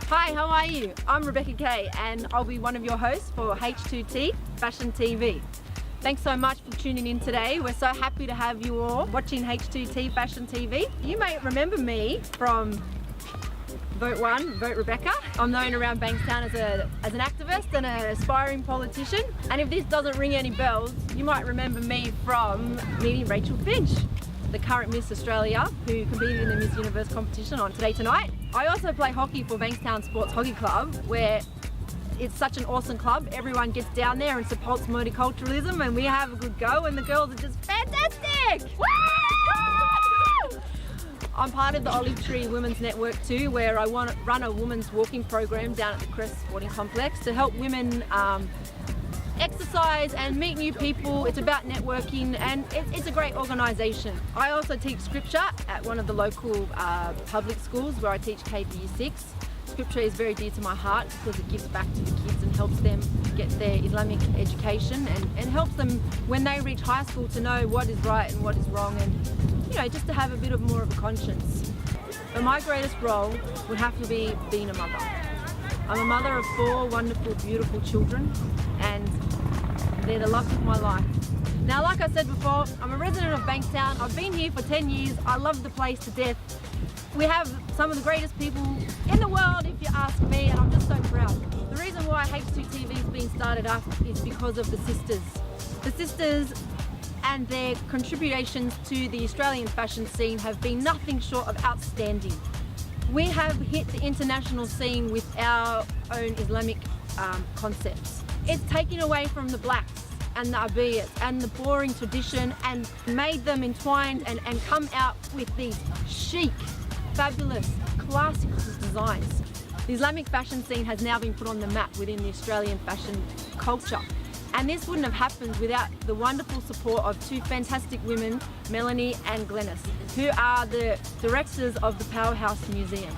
Hi, how are you? I'm Rebecca Kay and I'll be one of your hosts for H2T Fashion TV. Thanks so much for tuning in today. We're so happy to have you all watching H2T Fashion TV. You may remember me from Vote 1, Vote Rebecca. I'm known around Bankstown as an activist and an aspiring politician. And if this doesn't ring any bells, you might remember me from meeting Rachel Finch, the current Miss Australia, who competed in the Miss Universe competition on Today Tonight. I also play hockey for Bankstown Sports Hockey Club, where it's such an awesome club. Everyone gets down there and supports multiculturalism, and we have a good go, and the girls are just fantastic! Woo! I'm part of the Olive Tree Women's Network too, where I run a women's walking program down at the Crest Sporting Complex to help women exercise and meet new people. It's about networking, and it's a great organisation. I also teach scripture at one of the local public schools where I teach KPU 6. Scripture is very dear to my heart because it gives back to the kids and helps them get their Islamic education and helps them when they reach high school to know what is right and what is wrong, and you know, just to have a bit more of a conscience. But my greatest role would have to be being a mother. I'm a mother of 4 wonderful, beautiful children, and they're the love of my life. Now, like I said before, I'm a resident of Bankstown. I've been here for 10 years. I love the place to death. We have some of the greatest people in the world, if you ask me, and I'm just so proud. The reason why H2TV is being started up is because of the sisters. The sisters and their contributions to the Australian fashion scene have been nothing short of outstanding. We have hit the international scene with our own Islamic concepts. It's taken away from the blacks and the abiyas and the boring tradition and made them entwined and come out with these chic, fabulous, classic designs. The Islamic fashion scene has now been put on the map within the Australian fashion culture. And this wouldn't have happened without the wonderful support of 2 fantastic women, Melanie and Glenys, who are the directors of the Powerhouse Museum.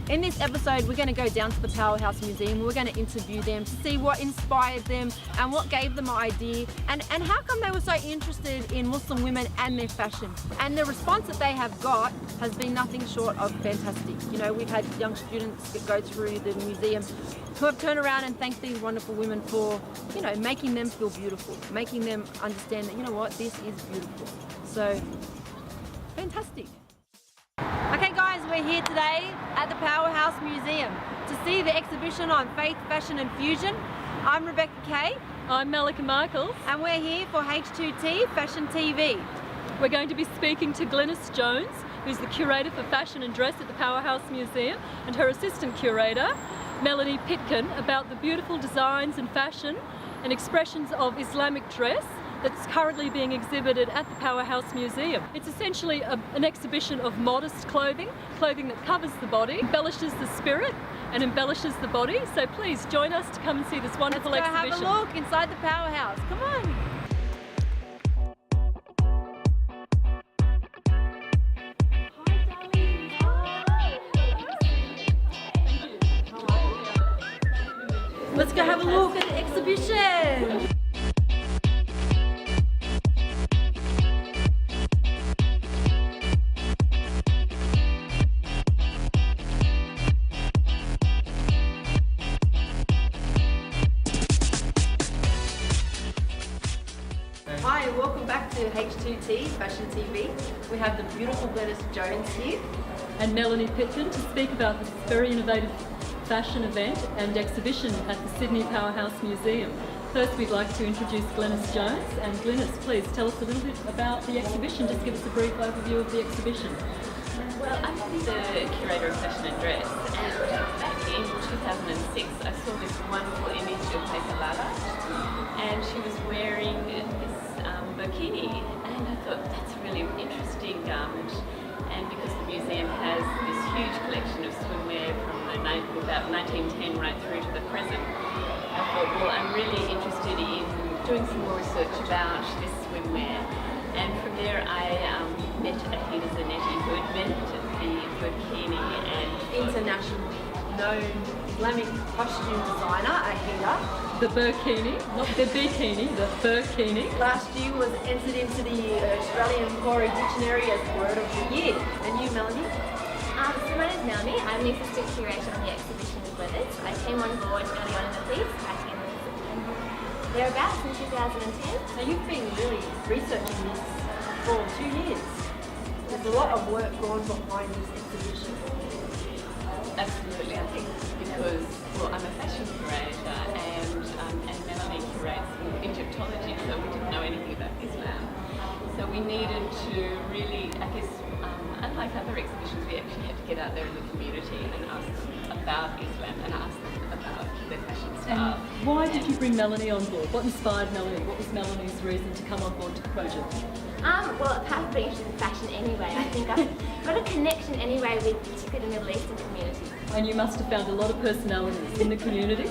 In this episode, we're going to go down to the Powerhouse Museum. We're going to interview them to see what inspired them and what gave them an idea, and how come they were so interested in Muslim women and their fashion. And the response that they have got has been nothing short of fantastic. You know, we've had young students that go through the museum who have turned around and thanked these wonderful women for, you know, making them feel beautiful, making them understand that, you know what, this is beautiful. So, fantastic. Okay guys, we're here today at the Powerhouse Museum to see the exhibition on faith, fashion and fusion. I'm Rebecca Kay. I'm Malika Michaels. And we're here for H2T Fashion TV. We're going to be speaking to Glenys Jones, who's the curator for fashion and dress at the Powerhouse Museum, and her assistant curator, Melanie Pitkin, about the beautiful designs and fashion and expressions of Islamic dress that's currently being exhibited at the Powerhouse Museum. It's essentially an exhibition of modest clothing that covers the body, embellishes the spirit and embellishes the body. So please join us to come and see this wonderful exhibition. Let's go have a look inside the Powerhouse. Come on. Let's go have a look at the exhibition. Hi, and welcome back to H2T Fashion TV. We have the beautiful Glenys Jones here. And Melanie Pitkin to speak about this very innovative fashion event and exhibition at the Sydney Powerhouse Museum. First, we'd like to introduce Glenys Jones. And Glenys, please tell us a little bit about the exhibition. Just give us a brief overview of the exhibition. Well, I'm the curator of fashion and dress, and back in 2006 I saw this wonderful image of Lala, and she was wearing this bikini, and I thought that's a really interesting garment. And because the museum has this huge collection of swimwear from about 1910 right through to the present, I thought, well, I'm really interested in doing some more research about this swimwear. And from there I met Ahida Zanetti, who invented the burkini, and Internationally known Islamic costume designer, Ahida. The burkini, not the bikini, the burkini. Last year was entered into the Australian Corey Dictionary as Word of the Year. And you, Melanie? So my name name's Melanie. I'm the assistant curator on the exhibition with Leathers. I came on board early on in the piece, back in September, thereabouts in 2010. So you've been really researching this for 2 years. There's a lot of work gone behind this exhibition. Absolutely, I think because, well, I'm a fashion curator and Melanie curates Egyptology, so we didn't know anything about Islam. So we needed to really, I guess, unlike other exhibitions, we actually had to get out there in the community and ask them about Islam and ask them about their fashion style. And why did you bring Melanie on board? What inspired Melanie? What was Melanie's reason to come on board to the project? Well, apart from being interested in fashion anyway, I think I've got a connection anyway with particularly the Middle Eastern community. And you must have found a lot of personalities in the community.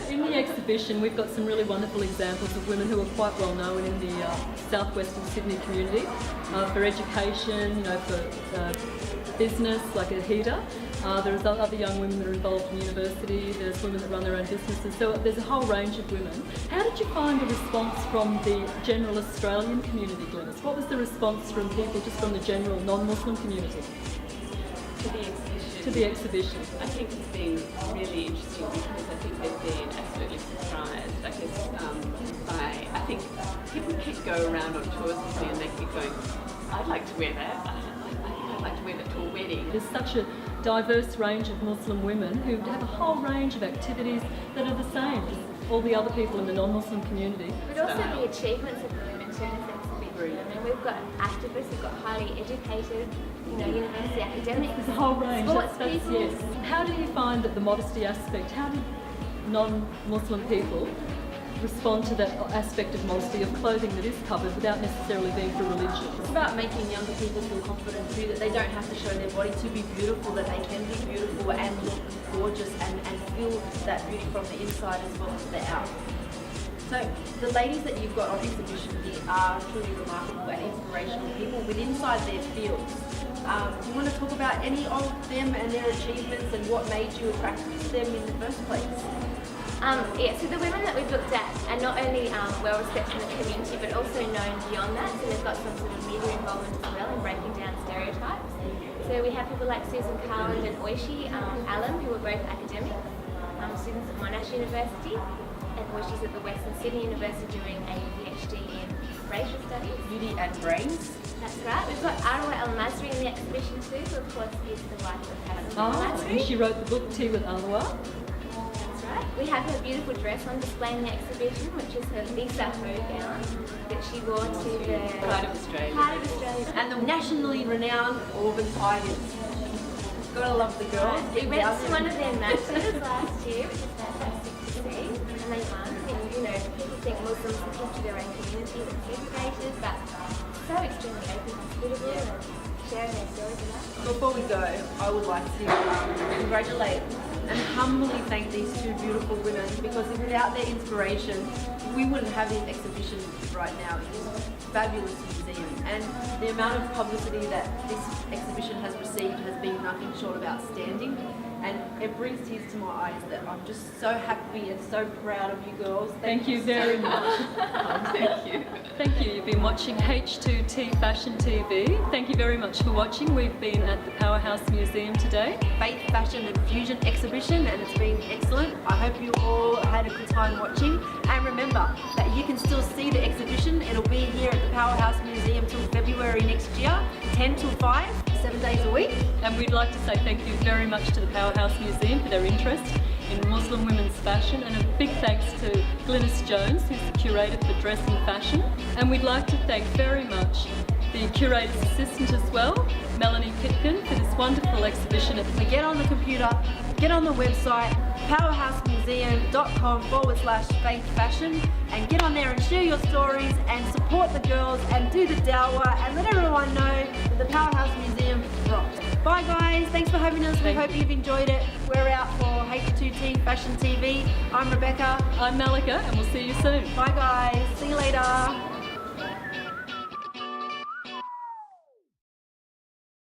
In the exhibition, we've got some really wonderful examples of women who are quite well known in the southwestern Sydney community for education, for business, like Ahida. There's other young women that are involved in university. There's women that run their own businesses. So there's a whole range of women. How did you find the response from the general Australian community, Glynis? What was the response from people just from the general non-Muslim community? To the exhibition. To the exhibition. I think it's been really interesting because I think they've been absolutely surprised. I think people keep go around on tours with me and they keep going, I'd like to wear that. I'd like to wear that to a wedding. There's such a diverse range of Muslim women who have a whole range of activities that are the same as all the other people in the non-Muslim community. But also the achievements of the women too, in the sense of big women. I mean, we've got activists, we've got highly educated, university academics. There's a whole range. Sports people. Yes. How do you find that the modesty aspect, how do non-Muslim people respond to that aspect of modesty of clothing that is covered without necessarily being for religion? It's about making younger people feel confident too, that they don't have to show their body to be beautiful, that they can be beautiful and look gorgeous and feel that beauty from the inside as well as the out. So the ladies that you've got on exhibition here are truly remarkable and inspirational people with inside their fields. Do you want to talk about any of them and their achievements and what made you attracted to them in the first place? So the women that we've looked at are not only well respected in the community but also known beyond that, so they've got some sort of media involvement as well in breaking down stereotypes. So we have people like Susan Carland and Oishi Alam, who are both academics, students at Monash University, and Oishi's at the Western Sydney University doing a PhD in racial studies. Beauty and brains. That's right. We've got Arwa El-Masri in the exhibition too, who of course is the wife of Hassan El-Masri. And she wrote the book Tea with Alwa. Right. We have her beautiful dress on display in the exhibition, which is her Lisa Ho gown that she wore to the Pride of Australia. Pride of Australia. And the nationally renowned Auburn Tigers. Gotta love the girls. We went to one of their matches last year, which is fantastic to see, and they won. And, people think Muslims can keep to their own community, they're segregated, but so extremely open, hospitable, and sharing their stories and that. Before we go, I would like to congratulate and humbly thank these two beautiful women, because without their inspiration, we wouldn't have this exhibition right now in this fabulous museum. And the amount of publicity that this exhibition has received has been nothing short of outstanding. And it brings tears to my eyes that I'm just so happy and so proud of you girls. Thank you very much. Thank you. Thank you. You've been watching H2T Fashion TV. Thank you very much for watching. We've been at the Powerhouse Museum today. Faith, Fashion and Fusion exhibition, and it's been excellent. I hope you all had a good time watching. And remember that you can still see the exhibition. It'll be here at the Powerhouse Museum till February next year, 10 till 5, 7 days a week. And we'd like to say thank you very much to the Powerhouse Museum for their interest in Muslim women's fashion, and a big thanks to Glynis Jones, who's the curator for dress and fashion. And we'd like to thank very much the curator's assistant as well, Melanie Pitkin, for this wonderful exhibition. So get on the computer, get on the website, powerhousemuseum.com/faith fashion, and get on there and share your stories and support the girls and do the dawah and let everyone know that the Powerhouse Museum rocks. Bye guys, thanks for having us. We hope you've enjoyed it. We're out for H2T Fashion TV. I'm Rebecca. I'm Malika, and we'll see you soon. Bye guys, see you later.